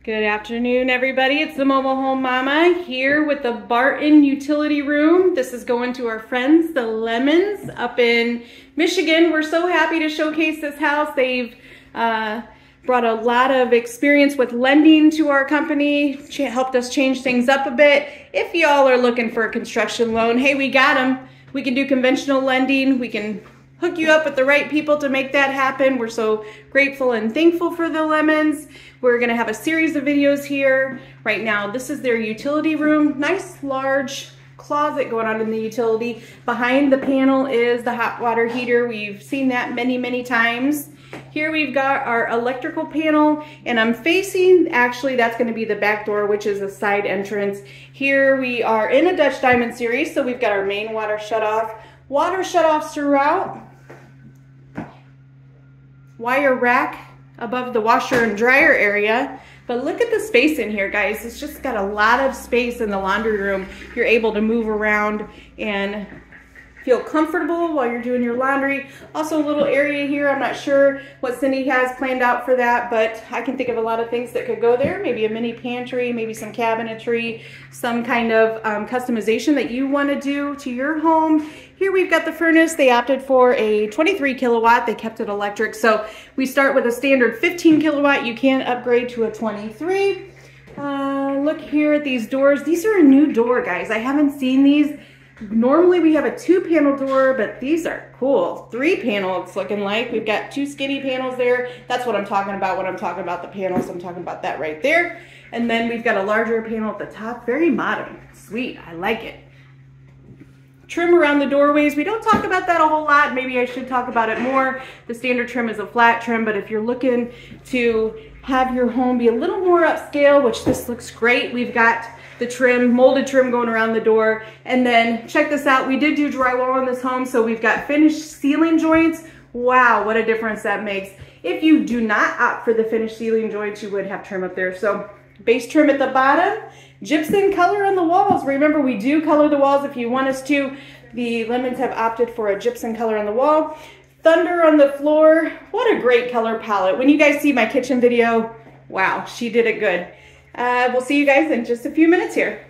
Good afternoon, everybody. It's the Mobile Home Mama here with the Barton utility room. This is going to our friends, the Lemons, up in Michigan. We're so happy to showcase this house. They've brought a lot of experience with lending to our company, helped us change things up a bit. If y'all are looking for a construction loan, hey, we got them. We can do conventional lending. We can hook you up with the right people to make that happen. We're so grateful and thankful for the Lemons. We're gonna have a series of videos here. Right now, this is their utility room. Nice large closet going on in the utility. Behind the panel is the hot water heater. We've seen that many, many times. Here we've got our electrical panel, and I'm facing, actually that's gonna be the back door, which is a side entrance. Here we are in a Dutch Diamond series, so we've got our main water shutoffs throughout. Wire rack above the washer and dryer area. But look at the space in here, guys. It's just got a lot of space in the laundry room. You're able to move around and feel comfortable while you're doing your laundry. Also a little area here. I'm not sure what Cindy has planned out for that, but I can think of a lot of things that could go there. Maybe a mini pantry, maybe some cabinetry, some kind of customization that you want to do to your home. Here we've got the furnace. They opted for a 23 kilowatt. They kept it electric. So we start with a standard 15 kilowatt. You can upgrade to a 23. Look here at these doors. These are a new door, guys. I haven't seen these. Normally we have a 2-panel door, but these are cool. 3-panel it's looking like. We've got 2 skinny panels there. That's what I'm talking about when I'm talking about the panels. I'm talking about that right there. And then we've got a larger panel at the top. Very modern. Sweet. I like it. Trim around the doorways. We don't talk about that a whole lot. Maybe I should talk about it more. The standard trim is a flat trim, but if you're looking to have your home be a little more upscale, which this looks great, we've got the trim, molded trim going around the door. And then check this out. We did do drywall in this home, so we've got finished ceiling joints. Wow, what a difference that makes. If you do not opt for the finished ceiling joints, you would have trim up there. So base trim at the bottom, gypsum color on the walls. Remember, we do color the walls if you want us to. The Lemons have opted for a gypsum color on the wall. Thunder on the floor. What a great color palette. When you guys see my kitchen video, wow, she did it good. We'll see you guys in just a few minutes here.